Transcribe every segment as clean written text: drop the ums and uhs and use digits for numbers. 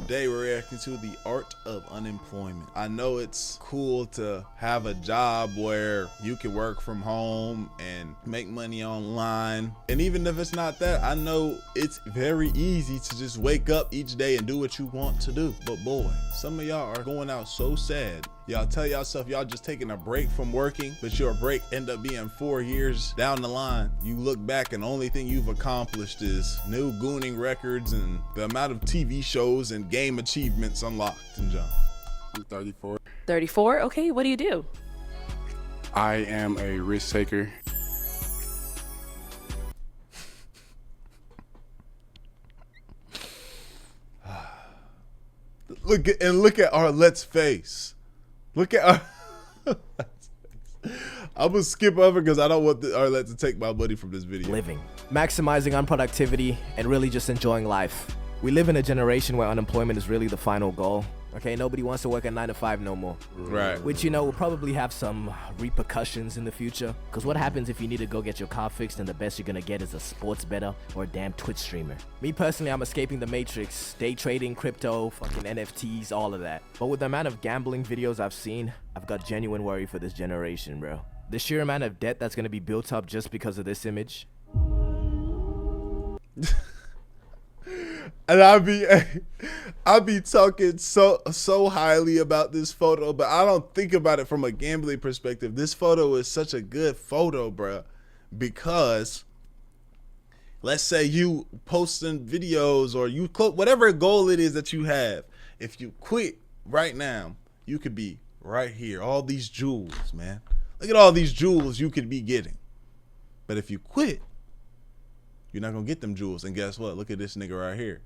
Today we're reacting to the art of unemployment. I know it's cool to have a job where you can work from home and make money online. And even if it's not that, I know it's very easy to just wake up each day and do what you want to do. But boy, some of y'all are going out so sad. Y'all tell yourself y'all just taking a break from working, but your break end up being 4 years down the line. You look back and the only thing you've accomplished is new gooning records and the amount of TV shows and game achievements unlocked. And John, I'm 34. 34? Okay, what do you do? I am a risk taker. Look at Arlette's face. Look at I'm gonna skip over because I don't want Arlette to take my money from this video. Living, maximizing on productivity, and really just enjoying life. We live in a generation where unemployment is really the final goal. Okay, nobody wants to work a 9 to 5 no more. Right. Which, you know, will probably have some repercussions in the future. Because what happens if you need to go get your car fixed and the best you're gonna get is a sports bettor or a damn Twitch streamer? Me personally, I'm escaping the matrix. Day trading, crypto, fucking NFTs, all of that. But with the amount of gambling videos I've seen, I've got genuine worry for this generation, bro. The sheer amount of debt that's gonna be built up just because of this image. And I'll be talking so highly about this photo, but I don't think about it from a gambling perspective. This photo is such a good photo, bruh, because let's say you posting videos or you whatever goal it is that you have. If you quit right now, you could be right here. All these jewels, man. Look at all these jewels you could be getting. But if you quit, you're not gonna get them jewels. And guess what? Look at this nigga right here.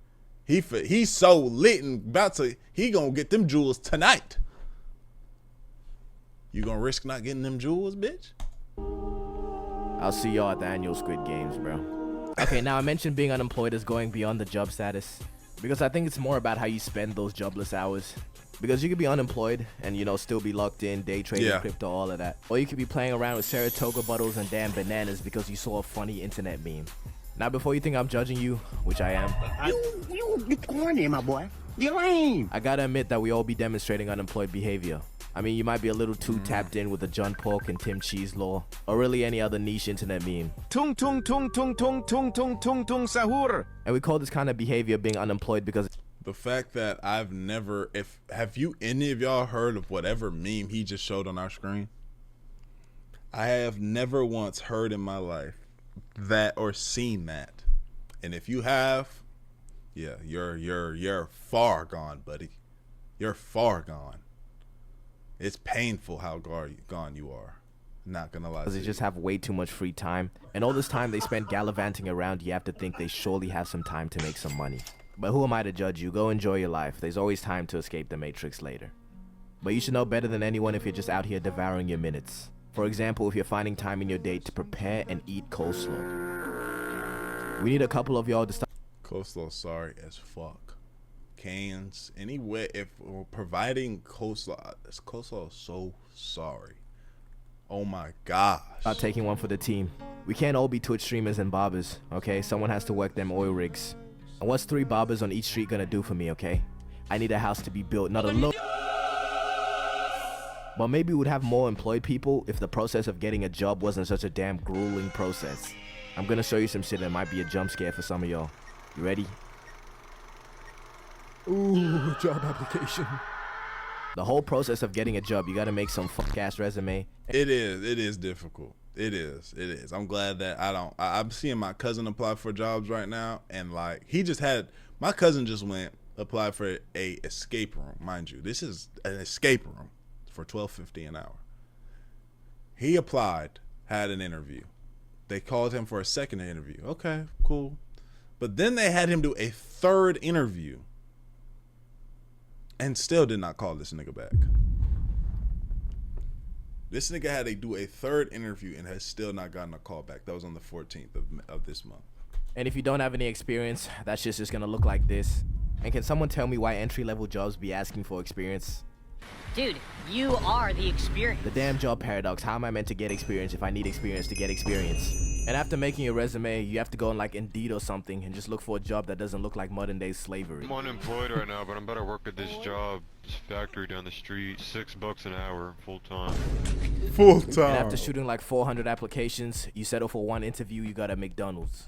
He's so lit and he gonna get them jewels tonight. You gonna risk not getting them jewels, bitch? I'll see y'all at the annual Squid Games, bro. Okay, now I mentioned being unemployed is going beyond the job status, because I think it's more about how you spend those jobless hours. Because you could be unemployed and, you know, still be locked in, day trading, crypto, all of that. Or you could be playing around with Saratoga bottles and damn bananas because you saw a funny internet meme. Now, before you think I'm judging you, which I am, you corny, my boy. You lame. I gotta admit that we all be demonstrating unemployed behavior. I mean, you might be a little too tapped in with the John Pork and Tim Cheese law, or really any other niche internet meme. Tung tung tung tung tung tung tung tung tung sahur. And we call this kind of behavior being unemployed because the fact that have you any of y'all heard of whatever meme he just showed on our screen? I have never once heard in my life that or seen that. And if you have, yeah, you're far gone, buddy. You're far gone. It's painful how gone you are. Not gonna lie. They just have way too much free time, and all this time they spend gallivanting around, you have to think they surely have some time to make some money. But who am I to judge you? Go enjoy your life. There's always time to escape the matrix later. But you should know better than anyone if you're just out here devouring your minutes. For example, if you're finding time in your day to prepare and eat coleslaw. We need a couple of y'all to stop. Coleslaw sorry as fuck. Cans, anyway, if we're providing coleslaw is so sorry. Oh my gosh. Start taking one for the team. We can't all be Twitch streamers and barbers, okay? Someone has to work them oil rigs. And what's 3 barbers on each street gonna do for me, okay? I need a house to be built, not a look. But maybe we'd have more employed people if the process of getting a job wasn't such a damn grueling process. I'm gonna show you some shit that might be a jump scare for some of y'all. You ready? Ooh, job application. The whole process of getting a job, you gotta make some fuck-ass resume. It is difficult. It is. I'm glad that I'm seeing my cousin apply for jobs right now, and like my cousin just went apply for a escape room. Mind you, this is an escape room for $12.50 an hour. He applied, had an interview. They called him for a second interview. Okay, cool. But then they had him do a third interview and still did not call this nigga back. This nigga had to do a third interview and has still not gotten a call back. That was on the 14th of this month. And if you don't have any experience, that shit's just gonna look like this. And can someone tell me why entry-level jobs be asking for experience? Dude, you are the experience. The damn job paradox. How am I meant to get experience if I need experience to get experience? And after making your resume, you have to go on like Indeed or something and just look for a job that doesn't look like modern day slavery. I'm unemployed right now, but I'm about to work at this job, this factory down the street, $6 an hour, full time. Full And time. after shooting like 400 applications, you settle for one interview, you got at McDonald's.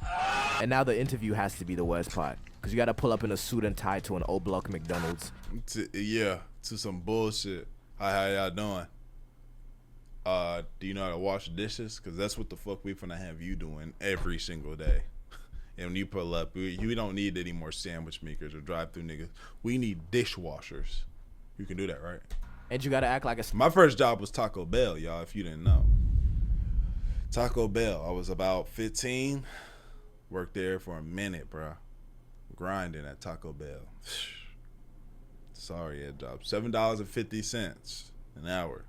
And now the interview has to be the worst part, because you got to pull up in a suit and tie to an old block McDonald's. To some bullshit. Hi, how y'all doing? Do you know how to wash dishes? Because that's what the fuck we finna have you doing every single day. And when you pull up, we don't need any more sandwich makers or drive-through niggas. We need dishwashers. You can do that, right? And you got to act like a... My first job was Taco Bell, y'all, if you didn't know. Taco Bell. I was about 15. Worked there for a minute, bro. Grinding at Taco Bell. Sorry, it dropped. $7.50 an hour.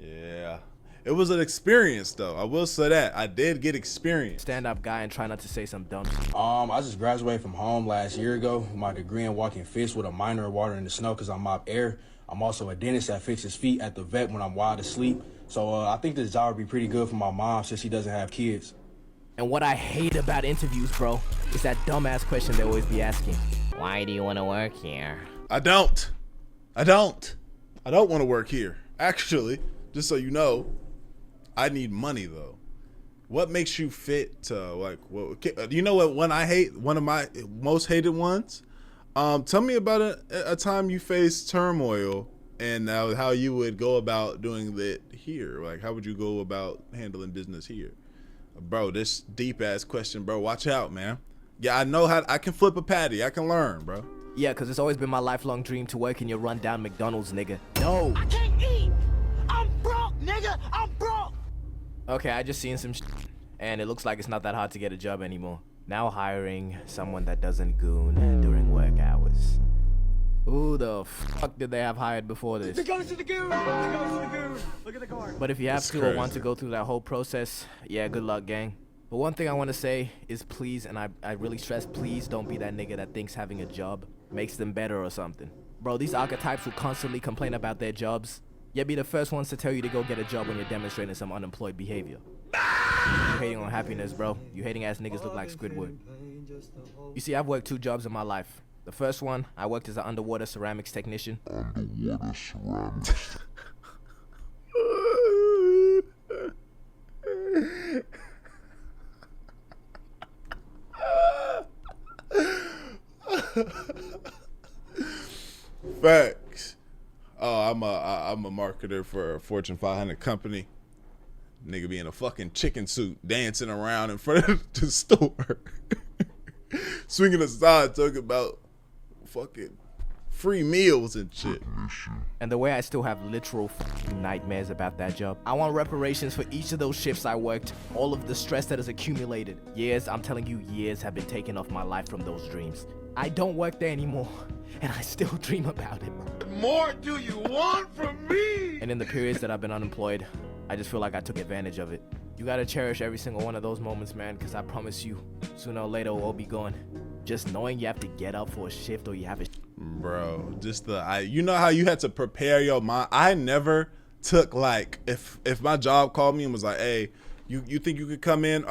Yeah. It was an experience, though. I will say that. I did get experience. stand-up guy and try not to say some dumb I just graduated from home last year ago with my degree in walking fish with a minor in water in the snow because I mop air. I'm also a dentist that fixes feet at the vet when I'm wide asleep. So I think this job would be pretty good for my mom since she doesn't have kids. And what I hate about interviews, bro, is that dumbass question they always be asking. Why do you want to work here? I don't want to work here. Actually, just so you know, I need money, though. What makes you fit to, like, you know what one I hate? One of my most hated ones? Tell me about a time you faced turmoil and how you would go about doing that here. Like, how would you go about handling business here? Bro, this deep-ass question, bro. Watch out, man. Yeah, I know I can flip a patty. I can learn, bro. Yeah, because it's always been my lifelong dream to work in your rundown McDonald's, nigga. No. I can't eat. I'm broke, nigga. I'm broke. Okay, I just seen some and it looks like it's not that hard to get a job anymore. Now hiring someone that doesn't goon during work hours. Who the fuck did they have hired before this? The goes to the goon. The goes to the goon. Look at the car. But if you have That's to or want to crazy. go through that whole process, yeah, good luck, gang. But one thing I want to say is please, and I really stress, please don't be that nigga that thinks having a job makes them better or something. Bro, these archetypes who constantly complain about their jobs, yet be the first ones to tell you to go get a job when you're demonstrating some unemployed behavior. You hating on happiness, bro. You hating ass niggas look like Squidward. You see, I've worked 2 jobs in my life. The first one, I worked as an underwater ceramics technician. Facts. Oh, I'm a marketer for a Fortune 500 company. Nigga be in a fucking chicken suit dancing around in front of the store. Swinging aside talking about fucking free meals and shit. And the way I still have literal nightmares about that job. I want reparations for each of those shifts I worked, all of the stress that has accumulated. Years, I'm telling you, years have been taken off my life from those dreams. I don't work there anymore, and I still dream about it. What more do you want from me? And in the periods that I've been unemployed, I just feel like I took advantage of it. You gotta cherish every single one of those moments, man, because I promise you, sooner or later, we'll all be gone. Just knowing you have to get up for a shift or you have a... Bro, just you know how you had to prepare your mind? I never took, like, if my job called me and was like, hey, you think you could come in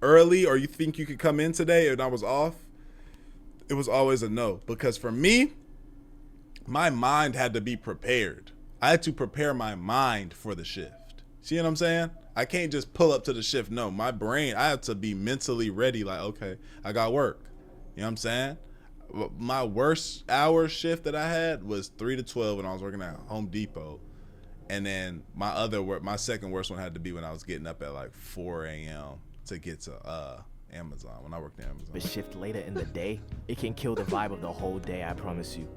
early, or you think you could come in today, and I was off, it was always a no. Because for me, my mind had to be prepared. I had to prepare my mind for the shift. See what I'm saying? I can't just pull up to the shift. No, my brain, I have to be mentally ready. Like, okay, I got work. You know what I'm saying? My worst hour shift that I had was 3 to 12 when I was working at Home Depot. And then my second worst one had to be when I was getting up at like 4 a.m. to get to Amazon, when I worked at Amazon. A shift later in the day, it can kill the vibe of the whole day, I promise you.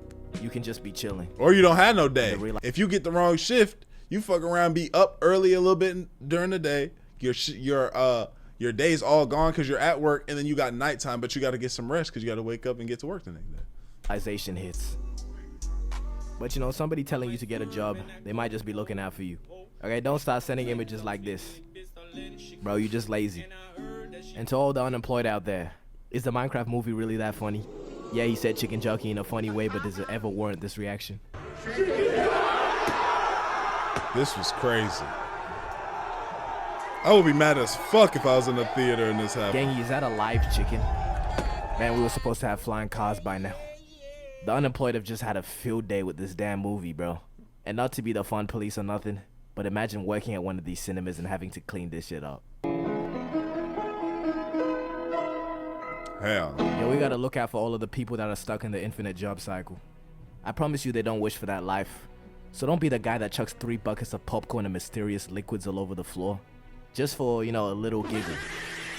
You can just be chilling. Or you don't have no day. If you get the wrong shift, you fuck around, be up early a little bit during the day. Your day's all gone because you're at work, and then you got nighttime, but you got to get some rest because you got to wake up and get to work the next day. Realization hits. But you know, somebody telling you to get a job, they might just be looking out for you. Okay, don't start sending images like this. Bro, you just lazy. And to all the unemployed out there, is the Minecraft movie really that funny? Yeah, he said chicken jockey in a funny way, but does it ever warrant this reaction? This was crazy. I would be mad as fuck if I was in the theater and this happened. Gangy, is that a live chicken? Man, we were supposed to have flying cars by now. The unemployed have just had a field day with this damn movie, bro. And not to be the fun police or nothing, but imagine working at one of these cinemas and having to clean this shit up. Hell. Yo, we gotta look out for all of the people that are stuck in the infinite job cycle. I promise you they don't wish for that life. So don't be the guy that chucks 3 buckets of popcorn and mysterious liquids all over the floor. Just for, you know, a little giggle.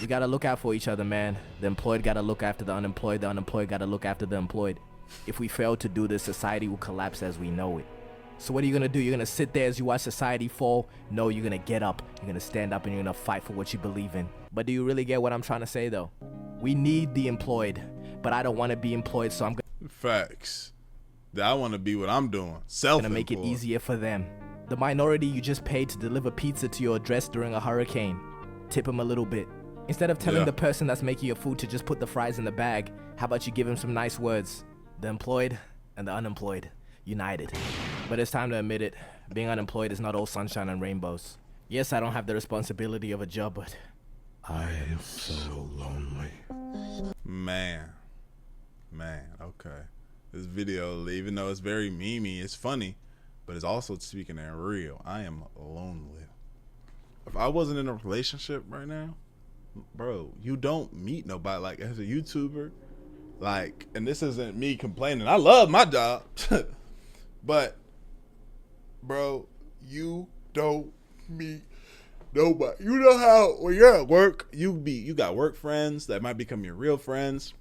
We gotta look out for each other, man. The employed gotta look after the unemployed gotta look after the employed. If we fail to do this, society will collapse as we know it. So what are you gonna do? You're gonna sit there as you watch society fall? No, you're gonna get up. You're gonna stand up and you're gonna fight for what you believe in. But do you really get what I'm trying to say, though? We need the employed, but I don't want to be employed, so I'm Facts. I want to be what I'm doing. Self-employed. gonna make it easier for them. The minority you just paid to deliver pizza to your address during a hurricane, tip them a little bit. Instead of telling the person that's making your food to just put the fries in the bag, how about you give him some nice words? The employed and the unemployed, united. But it's time to admit it, being unemployed is not all sunshine and rainbows. Yes, I don't have the responsibility of a job, but I am so lonely. Man, okay. This video, even though it's very memey, it's funny, but it's also speaking in real. I am lonely. If I wasn't in a relationship right now, bro, you don't meet nobody. Like, as a YouTuber, like, and this isn't me complaining. I love my job, but, bro, you don't meet nobody. You know how when you're at work, you got work friends that might become your real friends.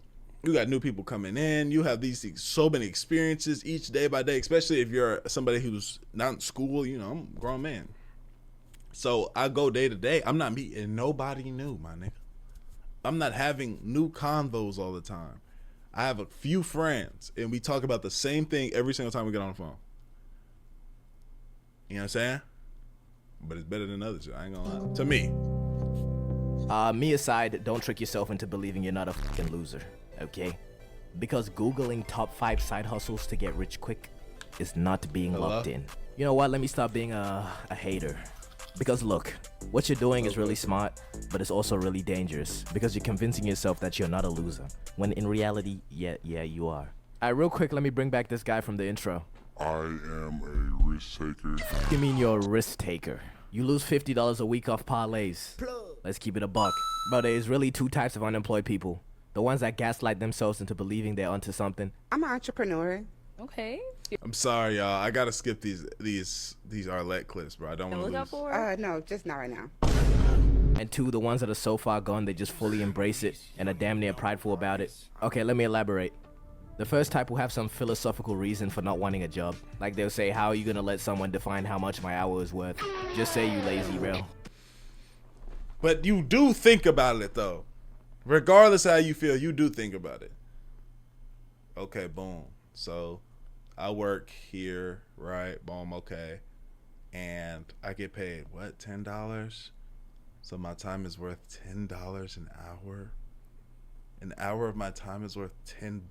You got new people coming in. You have these so many experiences each day by day, especially if you're somebody who's not in school. You know, I'm a grown man. So I go day to day. I'm not meeting nobody new, my nigga. I'm not having new convos all the time. I have a few friends, and we talk about the same thing every single time we get on the phone. You know what I'm saying? But it's better than others. I ain't gonna lie. To me. Me aside, don't trick yourself into believing you're not a fucking loser, okay? Because Googling top 5 side hustles to get rich quick is not being locked in. You know what? Let me stop being a hater. Because look, what you're doing is really smart, but it's also really dangerous because you're convincing yourself that you're not a loser, when in reality, yeah, you are. Alright, real quick, let me bring back this guy from the intro. I am a risk taker. You mean you're a risk taker? You lose $50 a week off parlays. Let's keep it a buck. Bro, there is really 2 types of unemployed people. The ones that gaslight themselves into believing they're onto something. I'm an entrepreneur. Okay. I'm sorry, y'all. I gotta skip these Arlette clips, bro. I don't want to lose. No, just not right now. And 2, the ones that are so far gone they just fully embrace it and are damn near prideful about it. Okay, let me elaborate. The first type will have some philosophical reason for not wanting a job. Like they'll say, how are you gonna let someone define how much my hour is worth? Just say you lazy, bro. But you do think about it, though. Regardless of how you feel, you do think about it. Okay, boom. So I work here, right? Boom, okay. And I get paid, what, $10? So my time is worth $10 an hour? An hour of my time is worth $10?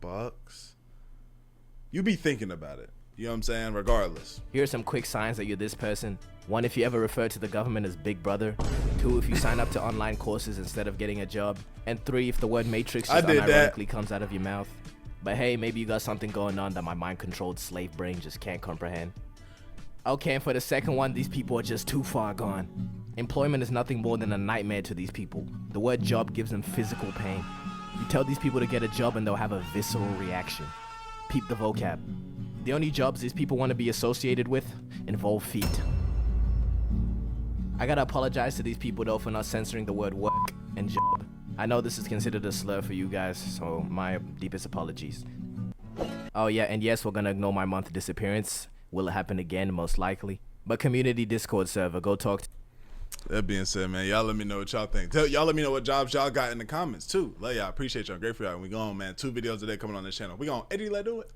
You be thinking about it. You know what I'm saying? Regardless. Here are some quick signs that you're this person. 1, if you ever refer to the government as Big Brother. 2, if you sign up to online courses instead of getting a job. And 3, if the word matrix just unironically comes out of your mouth. But hey, maybe you got something going on that my mind-controlled slave brain just can't comprehend. Okay, and for the second one, these people are just too far gone. Employment is nothing more than a nightmare to these people. The word job gives them physical pain. You tell these people to get a job and they'll have a visceral reaction. Peep the vocab. The only jobs these people want to be associated with involve feet. I gotta apologize to these people though for not censoring the word work and job. I know this is considered a slur for you guys, so my deepest apologies. Oh yeah, and yes, we're gonna ignore my month disappearance. Will it happen again? Most likely. But community Discord server, go talk to. That being said, man, y'all let me know what y'all think. Y'all let me know what jobs y'all got in the comments too. Love y'all. Appreciate y'all. Great for y'all. We going, man. 2 videos a day coming on this channel. We going. Eddie, let's do it.